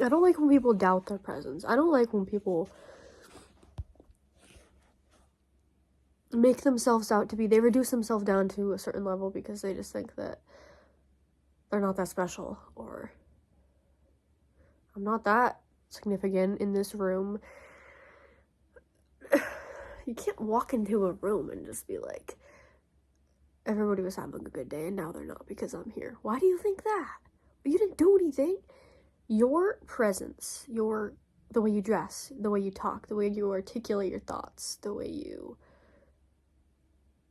I don't like when people doubt their presence. I don't like when people make themselves out to be, they reduce themselves down to a certain level because they just think that they're not that special, or I'm not that significant in this room. You can't walk into a room and just be like, everybody was having a good day and now they're not because I'm here. Why do you think that? You didn't do anything. Your presence, the way you dress, the way you talk, the way you articulate your thoughts, the way you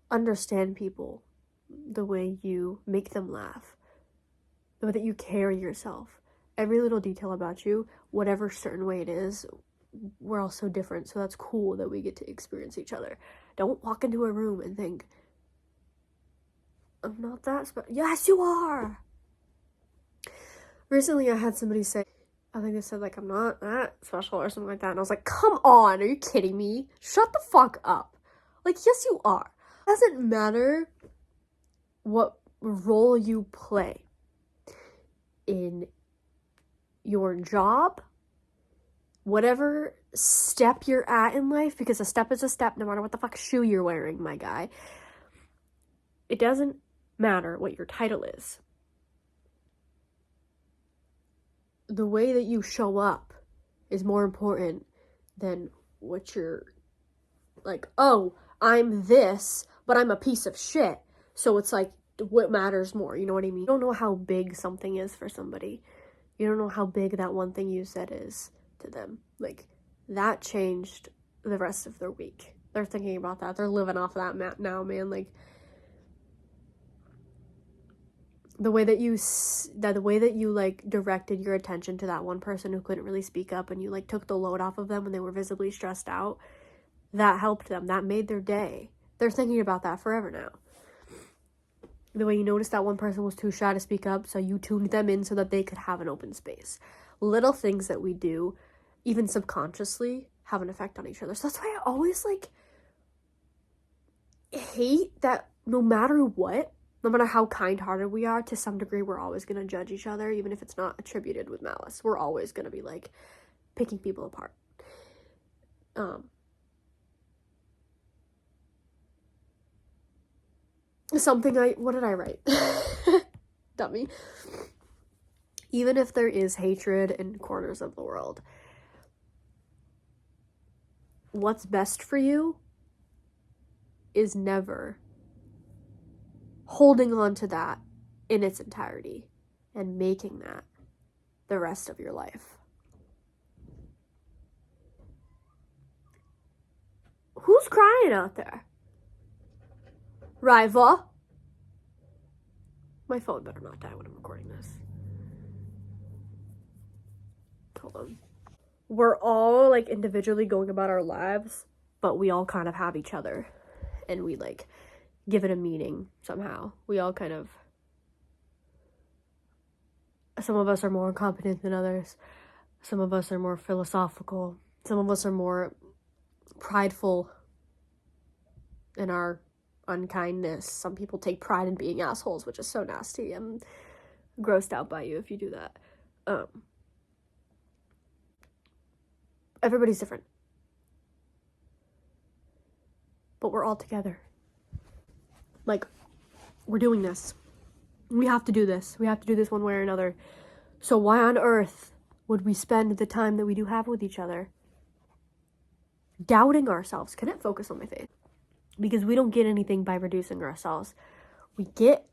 understand people, the way you make them laugh, the way that you carry yourself, every little detail about you, whatever certain way it is, we're all so different, so that's cool that we get to experience each other. Don't walk into a room and think, I'm not that special. Yes, you are! Recently I had somebody say, I think they said, like, I'm not that special or something like that, and I was like, come on, are you kidding me? Shut the fuck up. Like, yes, you are. It doesn't matter what role you play in your job, whatever step you're at in life, because a step is a step no matter what the fuck shoe you're wearing, my guy. It doesn't matter what your title is. The way that you show up is more important than what you're like, oh, I'm this, but I'm a piece of shit. So it's like, what matters more? You know what I mean? You don't know how big something is for somebody. You don't know how big that one thing you said is to them. Like, that changed the rest of their week. They're thinking about that. They're living off of that now, man. Like, the way that you like directed your attention to that one person who couldn't really speak up, and you like took the load off of them when they were visibly stressed out, that helped them. That made their day. They're thinking about that forever now. The way you noticed that one person was too shy to speak up, so you tuned them in so that they could have an open space. Little things that we do, even subconsciously, have an effect on each other. So that's why I always like hate that no matter what, no matter how kind-hearted we are, to some degree we're always going to judge each other, even if it's not attributed with malice. We're always going to be like picking people apart. What did I write? Dummy. Even if there is hatred in corners of the world, what's best for you is never holding on to that in its entirety and making that the rest of your life. Who's crying out there? Rival? My phone better not die when I'm recording this. Hold on. We're all like individually going about our lives, but we all kind of have each other, and we like give it a meaning somehow. We all kind of, some of us are more competent than others. Some of us are more philosophical. Some of us are more prideful in our unkindness. Some people take pride in being assholes, which is so nasty. I'm grossed out by you if you do that. Everybody's different, but we're all together. Like, we're doing this. We have to do this. We have to do this one way or another. So why on earth would we spend the time that we do have with each other doubting ourselves? Can it focus on my face? Because we don't get anything by reducing ourselves. We get...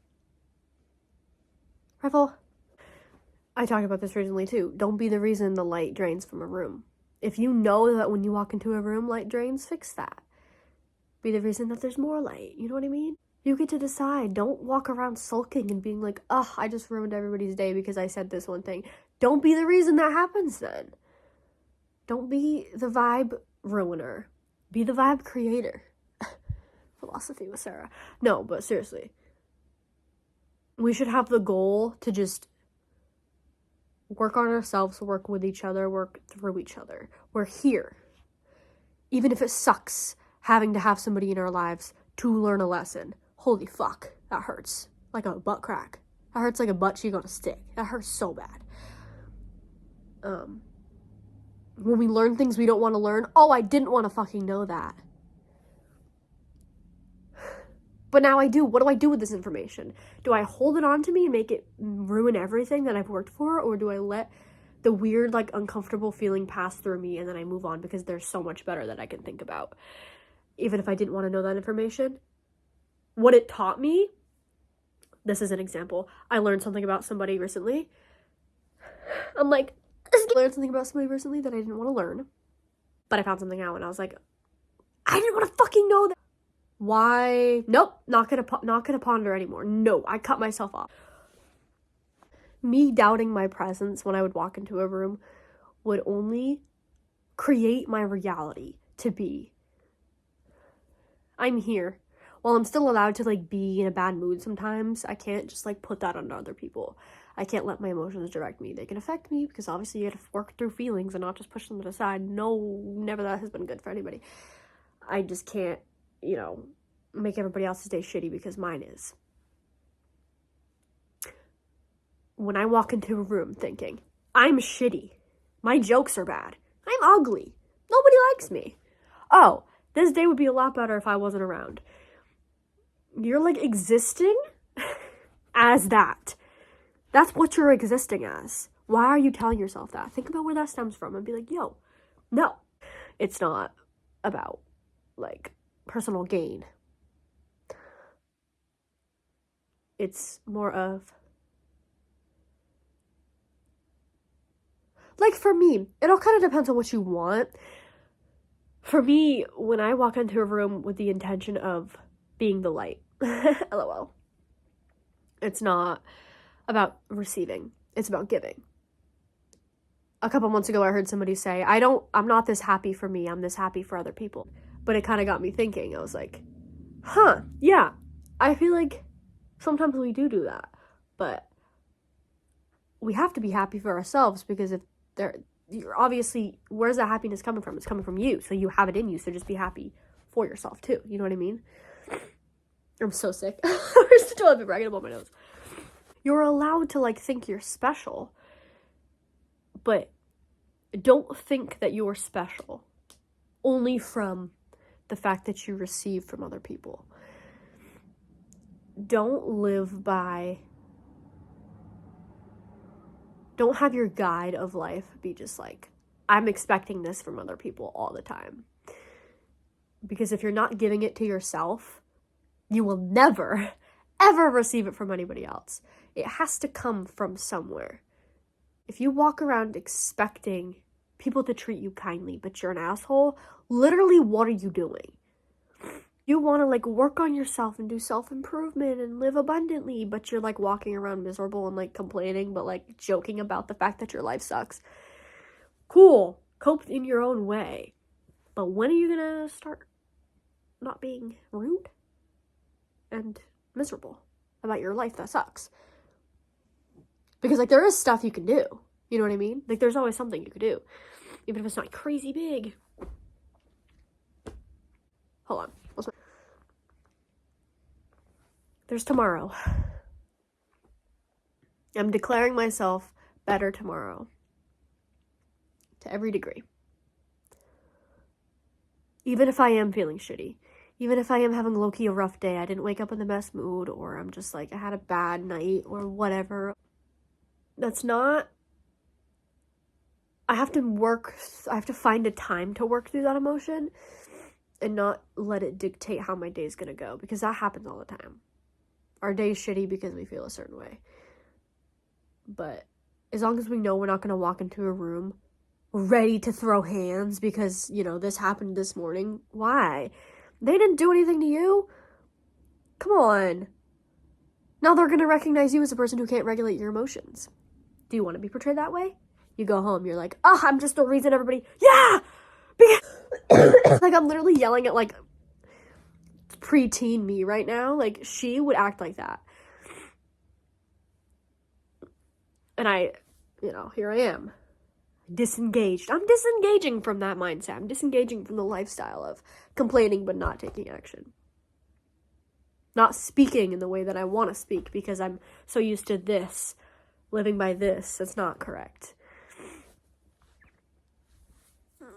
Rival. I talked about this recently too. Don't be the reason the light drains from a room. If you know that when you walk into a room, light drains, fix that. Be the reason that there's more light. You know what I mean? You get to decide. Don't walk around sulking and being like, ugh, I just ruined everybody's day because I said this one thing. Don't be the reason that happens then. Don't be the vibe ruiner. Be the vibe creator. Philosophy with Sarah. No, but seriously. We should have the goal to just work on ourselves, work with each other, work through each other. We're here. Even if it sucks having to have somebody in our lives to learn a lesson. Holy fuck, that hurts. Like a butt crack. That hurts like a butt cheek on a stick. That hurts so bad. When we learn things we don't want to learn, oh, I didn't want to fucking know that. But now I do. What do I do with this information? Do I hold it on to me and make it ruin everything that I've worked for? Or do I let the weird, like, uncomfortable feeling pass through me and then I move on because there's so much better that I can think about? Even if I didn't want to know that information. What it taught me, this is an example. I learned something about somebody recently. I'm like, I learned something about somebody recently that I didn't want to learn. But I found something out and I was like, I didn't want to fucking know that. Why? Nope, not gonna ponder anymore. No, I cut myself off. Me doubting my presence when I would walk into a room would only create my reality to be, I'm here. While I'm still allowed to, like, be in a bad mood sometimes, I can't just, like, put that on other people. I can't let my emotions direct me. They can affect me because obviously you have to work through feelings and not just push them to the side. No, never that has been good for anybody. I just can't, make everybody else's day shitty because mine is. When I walk into a room thinking, I'm shitty, my jokes are bad, I'm ugly, nobody likes me. Oh, this day would be a lot better if I wasn't around. You're, like, existing as that. That's what you're existing as. Why are you telling yourself that? Think about where that stems from and be like, yo, no. It's not about, like, personal gain. It's more of, like, for me, it all kind of depends on what you want. For me, when I walk into a room with the intention of being the light, LOL, it's not about receiving, it's about giving. A couple months ago, I heard somebody say, I'm not this happy for me, I'm this happy for other people. But it kind of got me thinking. I was like, yeah, I feel like sometimes we do that, but we have to be happy for ourselves, because if you're obviously, where's that happiness coming from? It's coming from you, so you have it in you, so just be happy for yourself too, you know what I mean? I'm so sick. I'm still a bit ragged about my nose. You're allowed to, like, think you're special, but don't think that you're special only from the fact that you receive from other people. Don't have your guide of life be just like, I'm expecting this from other people all the time. Because if you're not giving it to yourself, you will never, ever receive it from anybody else. It has to come from somewhere. If you walk around expecting people to treat you kindly, but you're an asshole, literally, what are you doing? You want to, like, work on yourself and do self-improvement and live abundantly, but you're, like, walking around miserable and, like, complaining, but, like, joking about the fact that your life sucks. Cool. Cope in your own way. But when are you gonna start not being rude and miserable about your life that sucks? Because, like, there is stuff you can do. You know what I mean? Like, there's always something you could do. Even if it's not crazy big. Hold on. There's tomorrow. I'm declaring myself better tomorrow. To every degree. Even if I am feeling shitty. Even if I am having low-key a rough day. I didn't wake up in the best mood. Or I'm just like, I had a bad night. Or whatever. That's not... I have to find a time to work through that emotion. And not let it dictate how my day's gonna go. Because that happens all the time. Our day's shitty because we feel a certain way. But as long as we know we're not gonna walk into a room ready to throw hands because, this happened this morning. Why? They didn't do anything to you. Come on. Now they're gonna recognize you as a person who can't regulate your emotions. Do you want to be portrayed that way? You go home, you're like, I'm just the reason everybody... Yeah! Like, I'm literally yelling at, like, preteen me right now. Like, she would act like that. And here I am. Disengaged. I'm disengaging from that mindset. I'm disengaging from the lifestyle of complaining but not taking action. Not speaking in the way that I want to speak because I'm so used to this, living by this. That's not correct.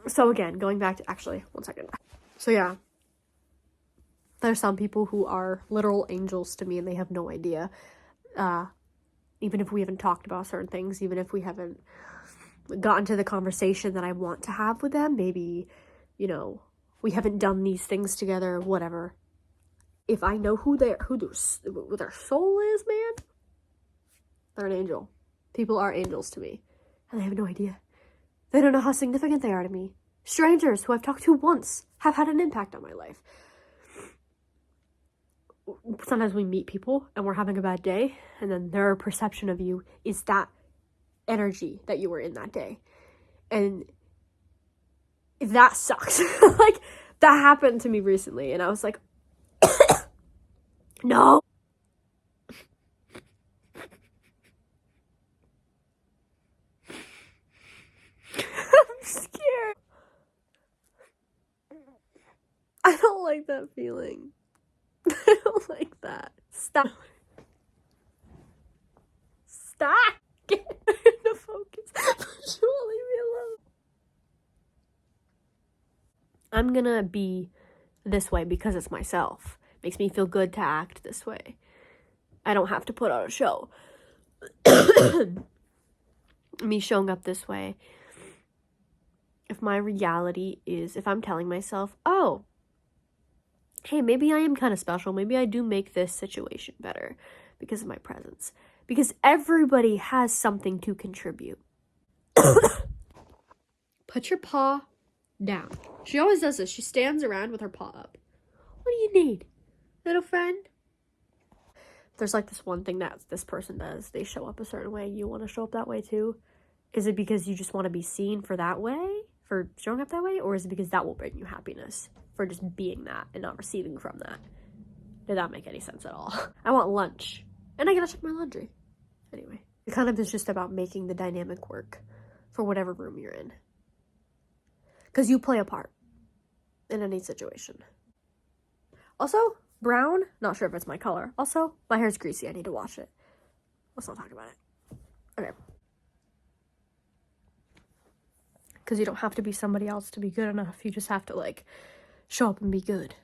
So again, going back to, actually, one second. So yeah, there's some people who are literal angels to me and they have no idea. Even if we haven't talked about certain things, even if we haven't gotten to the conversation that I want to have with them, maybe, you know, we haven't done these things together, whatever. If I know who their soul is, man, they're an angel. People are angels to me, and they have no idea. They don't know how significant they are to me. Strangers who I've talked to once have had an impact on my life. Sometimes we meet people and we're having a bad day, and then their perception of you is that energy that you were in that day. And that sucks. Like, that happened to me recently, and I was like, no. I'm scared. I don't like that feeling. I don't like that. Stop. Stop. Get into focus. You won't leave me alone. I'm gonna be this way because it's myself. It makes me feel good to act this way. I don't have to put on a show. Me showing up this way. If my reality is, if I'm telling myself, oh, hey, maybe I am kind of special. Maybe I do make this situation better because of my presence. Because everybody has something to contribute. Put your paw down. She always does this. She stands around with her paw up. What do you need, little friend? There's like this one thing that this person does. They show up a certain way. You want to show up that way too? Is it because you just want to be seen for that way? For showing up that way? Or is it because that will bring you happiness? For just being that and not receiving from that? Did that make any sense at all? I want lunch. And I gotta check my laundry. Anyway. It kind of is just about making the dynamic work for whatever room you're in. Because you play a part in any situation. Also, brown. Not sure if it's my color. Also, my hair's greasy. I need to wash it. Let's not talk about it. Okay. Because you don't have to be somebody else to be good enough. You just have to, like, show up and be good.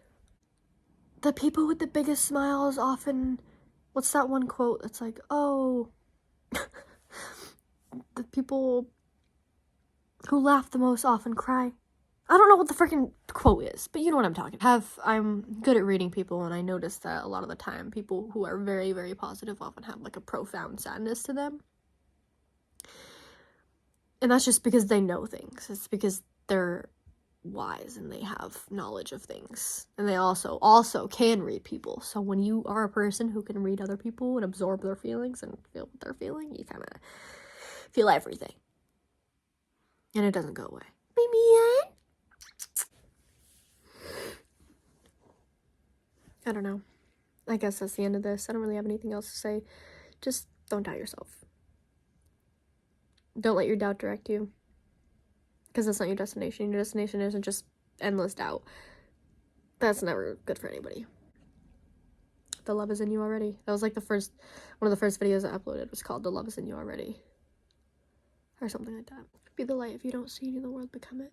The people with the biggest smiles often... What's that one quote that's like, oh... the people who laugh the most often cry. I don't know what the freaking quote is, but you know what I'm talking about. I'm good at reading people, and I notice that a lot of the time, people who are very, very positive often have, like, a profound sadness to them. And that's just because they know things. It's because they're wise and they have knowledge of things. And they also can read people. So when you are a person who can read other people and absorb their feelings and feel what they're feeling, you kind of feel everything. And it doesn't go away. I don't know. I guess that's the end of this. I don't really have anything else to say. Just don't doubt yourself. Don't let your doubt direct you. Because that's not your destination. Your destination isn't just endless doubt. That's never good for anybody. The love is in you already. That was like one of the first videos I uploaded was called The Love is in You Already. Or something like that. Be the light. If you don't see it in the world, become it.